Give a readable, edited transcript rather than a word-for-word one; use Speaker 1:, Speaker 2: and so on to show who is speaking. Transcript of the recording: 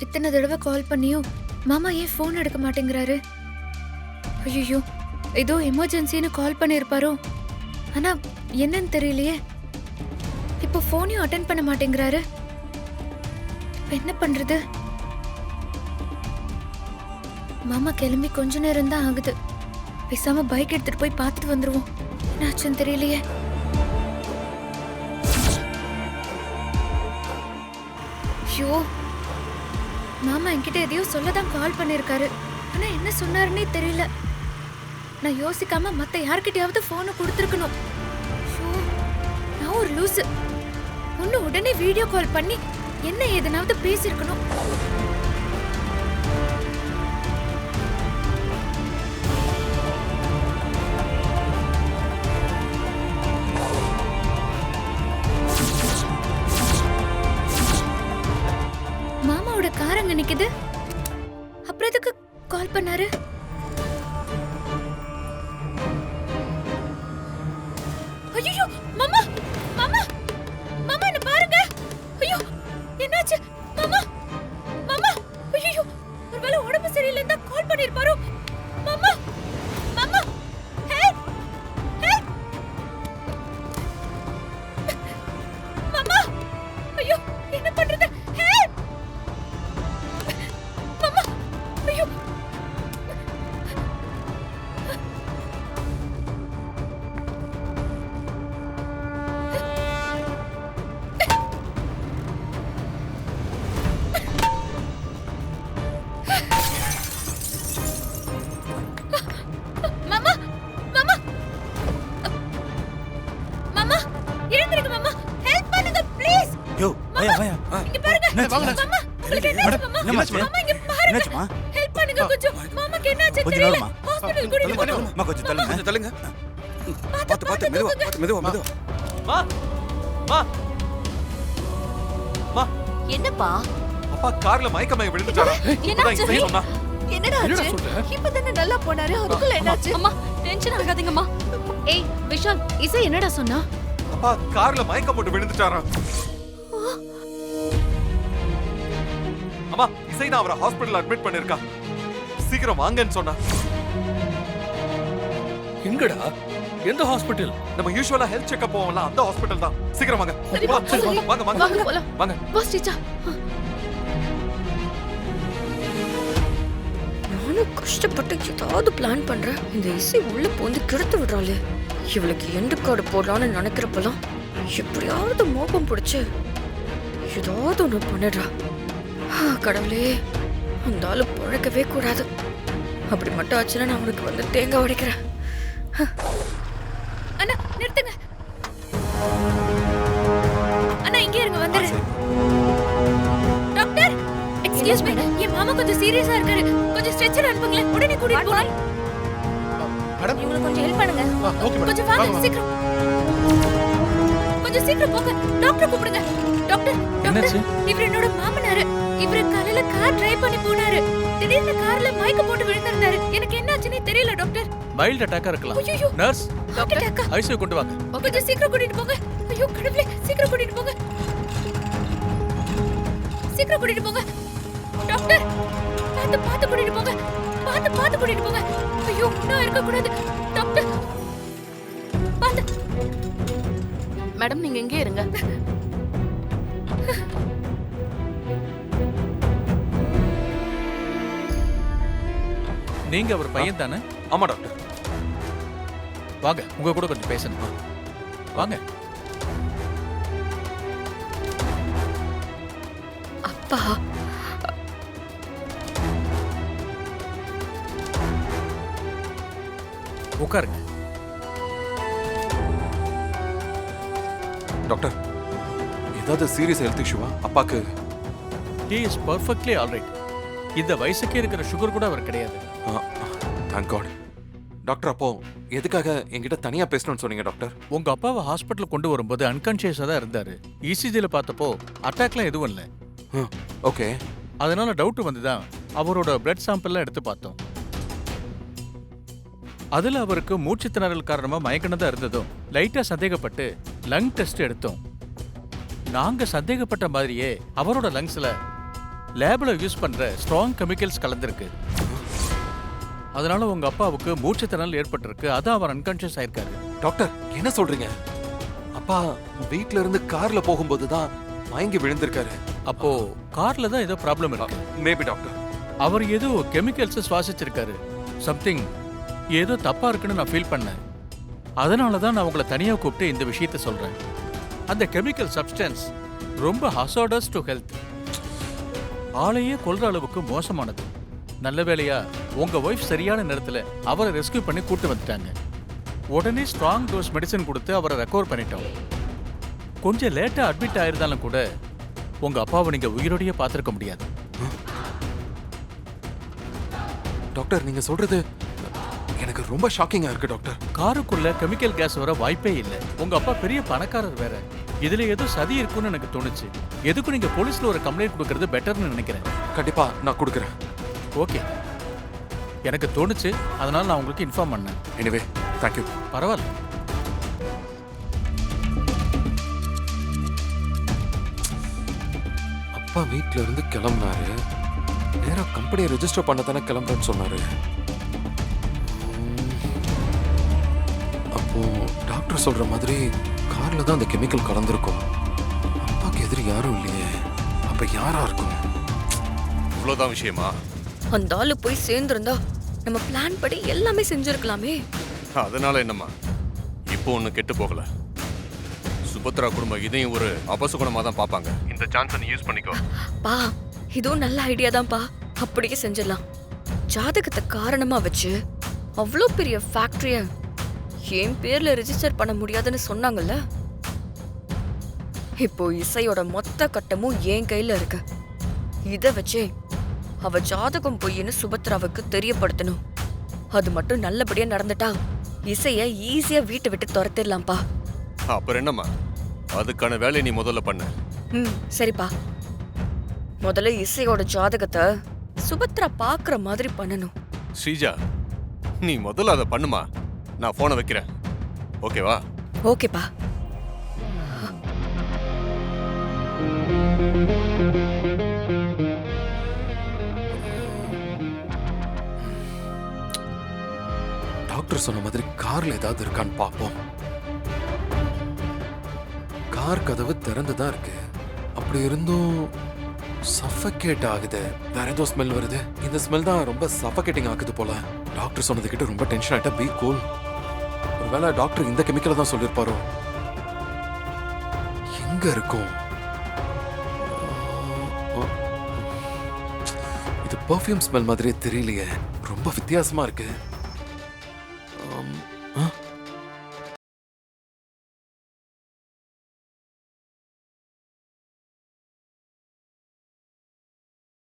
Speaker 1: இத்தனை தடவை கால் பண்ணியும் மாமா ஏன் ஃபோன் எடுக்க மாட்டேங்கிறாரு? ஐயோ, ஏதோ எமர்ஜென்சின்னு கால் பண்ணியிருப்பாரோ. ஆனா என்னன்னு தெரியலையே. இப்போ ஃபோனையும் அட்டென்ட் பண்ண மாட்டேங்கிறாரு. இப்ப என்ன பண்றது? மாமா கிளம்பி கொஞ்ச நேரம் தான் ஆகுது. பேசாம பைக் எடுத்துட்டு போய் பார்த்துட்டு வந்துருவோம். என்னாச்சுன்னு தெரியலையே. ஐயோ, மாமா என்கிட்ட எதையோ சொல்லதான் கால் பண்ணிருக்காரு. ஆனா என்ன சொன்னாருன்னே தெரியல. நான் யோசிக்காம மத்த யார்கிட்டயாவது போனை கொடுத்துருக்கணும். நான் ஒரு லூசு. ஒண்ணு உடனே வீடியோ கால் பண்ணி என்ன ஏதனாவது பேசிருக்கணும். மாமாவோட கார் அங்க நிக்குது. அப்புறம் எதுக்கு கால் பண்ணாரு? ஐயோ, மாமா மாமா மாமா என்ன பாருங்க. ஐயோ, என்னாச்சு மாமா? மாமா, ஐயோ, ஒருவேளை உடம்பு சரியில்லைன்னா கால் பண்ணிருப்பாரோ? மாமா மாமா, ஹெல்ப் ஹெல்ப் மாமா. ஐயோ, என்ன பண்றது? ஹெல்ப் மாமா. ஐயோ, மாமா மாமா மாமா, எழுந்திருங்க மாமா. ஹெல்ப் பண்ணுங்க ப்ளீஸ்.
Speaker 2: யோ, வாயா வாயா.
Speaker 1: இங்க பாருங்க.
Speaker 2: வாங்க.
Speaker 1: மாமா, உங்களுக்கு என்னாச்சு மாமா?
Speaker 2: என்னாச்சு?
Speaker 1: மாமா, இங்க பாருங்க.
Speaker 2: என்னாச்சுமா?
Speaker 1: ஹெல்ப் பண்ணுங்க கொஞ்சம். மாமாக்கு என்னாச்சு
Speaker 2: கொஞ்சம்
Speaker 1: தெரியல.
Speaker 2: நேரமா?
Speaker 1: ஹாஸ்பிடல் கூட்டிட்டு போங்க.
Speaker 2: அம்மா கொஞ்சம் தள்ளுங்க.
Speaker 3: கொஞ்சம் தள்ளுங்க. பார்த்து மெதுவா, மெதுவா மெதுவா.
Speaker 4: மா மா மா,
Speaker 5: என்னப்பா?
Speaker 4: அப்பா கார்ல மயக்கமய விழுந்துட்டாரா? இப்பதான் இசை சொன்னா.
Speaker 5: என்னடா ஆச்சு? இப்பதானே நல்லா போனாரு, அதுக்குள்ள என்னாச்சு?
Speaker 6: அம்மா டென்ஷன் ஆகாதீங்கம்மா. ஏய் விஷால், இசை என்னடா சொன்னா?
Speaker 4: அப்பா கார்ல மயக்கம் போட்டு விழுந்துட்டாரா? அம்மா, இசை நான் அவரை ஹாஸ்பிடல்ல அட்மிட் பண்ணிருக்கா. சீக்கிரம் வாங்கன்னு சொன்னா.
Speaker 3: எங்கடா? எந்த ஹாஸ்பிடல்?
Speaker 4: நம்ம யூசுவலா ஹெல்த் செக்அப் போவோம்ல, அந்த ஹாஸ்பிடல் தான். சீக்கிரம் வாங்க.
Speaker 6: சரி,
Speaker 4: போலாம்.
Speaker 6: சரி.
Speaker 4: வாங்க வாங்க
Speaker 6: வாங்க போலாம்.
Speaker 4: வாங்க.
Speaker 6: வா ஸ்ரீஜா. நானும் கஷ்டப்பட்டு ஏதாவது பிளான் பண்றேன். இந்த இசை உள்ள போந்து கெடுத்து விடுறாளே. இவளுக்கு எண்டு கார்டு போடலான்னு நினைக்கிறப்பெல்லாம் எப்படியாவது மோகம் பிடிச்சு ஏதாவது ஒண்ணு பண்ணிடுறா. கடவுளே, அந்த ஆளு பழக்கவே கூடாது. அப்படி மட்டும் ஆச்சுன்னா நான் அவனுக்கு வந்து தேங்காய் உடைக்கிறேன்.
Speaker 1: அண்ணா நிறுத்துங்க. அண்ணா இங்கே இருங்க, வந்துடுறேன். டாக்டர், எக்ஸ்கியூஸ் மீ, என் மாமா கொஞ்சம் சீரியஸா இருக்காரு. கொஞ்சம் ஸ்ட்ரெச்சர் அனுப்புங்களேன். உடனே கூட்டிட்டு போகணும்.
Speaker 3: மேடம்,
Speaker 5: இவங்களுக்கு கொஞ்சம் ஹெல்ப் பண்ணுங்க.
Speaker 3: Okay madam.
Speaker 1: கொஞ்சம் வாங்க, சீக்கிரம். கொஞ்சம் சீக்கிரம் போங்க. டாக்டர் கூப்பிடுங்க. டாக்டர், டாக்டர், இவர் என்னோட மாமனாரு. இவர் காலையில கார் டிரைவ் பண்ணி போனாரு. திடீர்னு கார்ல மயக்க போட்டு விழுந்தாரு. எனக்கு என்னாச்சுன்னே தெரியல டாக்டர்.
Speaker 7: மைல்ட் அட்டாக்கா இருக்கலாம்.
Speaker 1: ஐயோ,
Speaker 7: நர்ஸ்,
Speaker 1: ஹார்ட் அட்டாக்கா?
Speaker 7: ஐசியூ கொண்டு வாங்க.
Speaker 1: கொஞ்சம் சீக்கிரம் கூட்டிட்டு போங்க. ஐயோ கடவுளே, சீக்கிரம் கூட்டிட்டு போங்க. சீக்கிரம் கூட்டிட்டு போங்க. டாக்டர், பார்த்து பார்த்து கூட்டிட்டு போங்க. பார்த்து கூட்டிட்டு போங்க. ஐயோ, நான் இருக்க கூடாது. டாக்டர், பார்த்து.
Speaker 6: மேடம் நீங்க எங்கே இருங்க.
Speaker 7: நீங்க அவர் பையன் தானே?
Speaker 4: ஆமா டாக்டர்.
Speaker 7: வாங்க, உங்க கூட கொஞ்சம் பேசணும். வாங்க.
Speaker 6: அப்பா,
Speaker 7: உட்காருங்க.
Speaker 4: டாக்டர், ஏதாவது சீரியஸ் ஹெல்த் இஷ்யூவா அப்பாக்கு?
Speaker 7: He is perfectly alright. இந்த வயசுக்கே இருக்கிற சுகர் கூட அவர் கிடையாது.
Speaker 4: Thank God. டாக்டர், அப்போ எதுக்காக என்கிட்ட தனியா பேசணும்னு சொன்னீங்க டாக்டர்?
Speaker 7: உங்க அப்பாவை ஹாஸ்பிட்டல் கொண்டு வரும்போது அன்கான்ஷியஸா தான் இருந்தாரு. இசிஜில பார்த்தப்போ அட்டாக்லாம் எதுவும் இல்லை.
Speaker 4: ஓகே.
Speaker 7: அதனால டவுட் வந்துதான் அவரோட பிளட் சாம்பிள்லாம் எடுத்து பார்த்தோம். அதுல அவருக்கு மூச்சு திணறல் காரணமா மயக்கணதா இருந்ததும் லைட்டா சந்தேகப்பட்டு லங் டெஸ்ட் எடுத்தோம். நாங்க சந்தேகப்பட்ட மாதிரியே அவரோட லங்ஸ்ல லேபில் யூஸ் பண்ற ஸ்ட்ராங் கெமிக்கல்ஸ் கலந்துருக்கு. அதனால உங்க அப்பாவுக்கு மூச்சு திணறல் ஏற்பட்டிருக்கு. அதான் அவர் அன்கான்ஷியஸ் ஆயிருக்காரு.
Speaker 4: டாக்டர் என்ன சொல்றீங்க? அப்பா வீட்ல இருந்து கார்ல போகும்போது தான் மயங்கி விழுந்திருக்காரு.
Speaker 7: அப்போ கார்ல தான் ஏதோ ப்ராப்ளம் இருக்கு.
Speaker 4: Maybe doctor.
Speaker 7: அவர் ஏதோ கெமிக்கல்ஸ் சுவாசிச்சிருக்காரு. சம்திங் ஏதோ தப்பா இருக்குன்னு நான் ஃபீல் பண்ணேன். அதனால தான் நான் உங்களை தனியாக கூப்பிட்டு இந்த விஷயத்த சொல்றேன். அந்த கெமிக்கல் சப்ஸ்டன்ஸ் ரொம்ப ஹசார்டஸ் டு ஹெல்த். ஆளையே கொல்ற அளவுக்கு மோசமானது. நல்ல வேளையா உங்க ஒய்ஃப் சரியான நேரத்துல அவரை ரெஸ்கியூ பண்ணி கூட்டு வந்துட்டாங்க. உடனே ஸ்ட்ராங் டோஸ் மெடிசன் கொடுத்து அவரை ரெக்கவர் பண்ணிட்டோம். கொஞ்சம் லேட்டா அட்மிட் ஆயிருந்தாலும் கூட உங்க அப்பாவை நீங்க உயிரோடையே பார்த்திருக்க முடியாது.
Speaker 4: டாக்டர் நீங்க சொல்றது எனக்கு ரொம்ப ஷாக்கிங்கா இருக்கு டாக்டர்.
Speaker 7: காருக்குள்ள கெமிக்கல் கேஸ் வர வாய்ப்பே இல்லை. உங்க அப்பா பெரிய பணக்காரர் வேற. இதுல ஏதோ சதி இருக்குன்னு எனக்கு தோணுச்சு. எதுக்கும் நீங்க போலீஸ்ல ஒரு கம்ப்ளைண்ட் கொடுக்கறது பெட்டர்னு நினைக்கிறேன்.
Speaker 4: கண்டிப்பா நான் கொடுக்குறேன்.
Speaker 7: ஓகே, எனக்கு தோணுச்சு, அதனால நான் உங்களுக்கு இன்ஃபார்ம் பண்ணேன்.
Speaker 4: Anyway thank you.
Speaker 7: பரவாயில்ல.
Speaker 4: அப்பா வீட்ல இருந்து கிளம்புனாரு. நேரா கம்பெனியை ரெஜிஸ்டர் பண்ண தானே கிளம்புறேன்னு சொன்னாரு. அப்போ டாக்டர் சொல்ற மாதிரி கார்ல தான் அந்த கெமிக்கல் கலந்துருக்கும். அப்பாக்கு எதிரி யாரும் இல்லையே. அப்ப யாரா இருக்கும்?
Speaker 3: இவ்வளவுதான் விஷயமா?
Speaker 6: அந்த ஆளு போய் சேர்ந்திருந்தா நம்ம பிளான் படி எல்லாமே செஞ்சிருக்கலாமே.
Speaker 3: அதனால என்னம்மா, இப்போ ஒன்றும் கெட்டு போகல. சுபத்ரா குடும்பம் இதையும் ஒரு அபசகுணமா தான் பார்ப்பாங்க. இந்த சான்ஸை நீ யூஸ் பண்ணிக்கோ.
Speaker 6: பா, இதுவும் நல்ல ஐடியா தான்ப்பா. அப்படியே செஞ்சிடலாம். ஜாதகத்தை காரணமா வச்சு அவ்வளோ பெரிய ஃபேக்டரிய என் பேர்ல ரெஜிஸ்டர் பண்ண முடியாதுன்னு சொன்னாங்கல்ல. இப்போ இசையோட மொத்த கட்டமும் என் கையில இருக்கு. இத வச்சே அவ ஜாதகம் பொய்ன்னு சுபத்ராவுக்கு தெரியப்படுத்தணும். அது மட்டும் நல்லபடியா நடந்துட்டா இசைய ஈஸியா வீட்டை விட்டு துரத்திடலாம்ப்பா.
Speaker 3: அப்புறம் என்னம்மா, அதுக்கான வேலையை நீ முதல்ல பண்ணு.
Speaker 6: சரிப்பா. முதல்ல இசையோட ஜாதகத்தை சுபத்ரா பாக்குற மாதிரி பண்ணணும்.
Speaker 3: ஸ்ரீஜா, நீ முதல்ல அதை பண்ணுமா. நான் போனை வைக்கிறேன். ஓகேவா?
Speaker 6: ஓகேப்பா.
Speaker 4: டாக்டர் சொன்ன மாதிரி கார்ல ஏதாவது இருக்கான்னு பார்ப்போம். கார் கதவு திறந்துதான் இருக்கு. அப்படி இருந்தும் சஃபகேட் ஆகுது. வேற ஏதோ ஸ்மெல் வருது. இந்த ஸ்மெல் தான் ரொம்ப சஃபகேட்டிங் ஆகுது போல. டாக்டர் சொன்னது கிட்ட ரொம்ப டென்ஷன் ஆயிட்டா. Be cool. ஒருவேளை டாக்டர் இந்த கெமிக்கலை தான் சொல்லியிருப்பாரோ. எங்க இருக்கும்? இது பெர்ஃப்யூம் ஸ்மெல் மாதிரியே தெரியலையே. ரொம்ப வித்தியாசமா இருக்கு.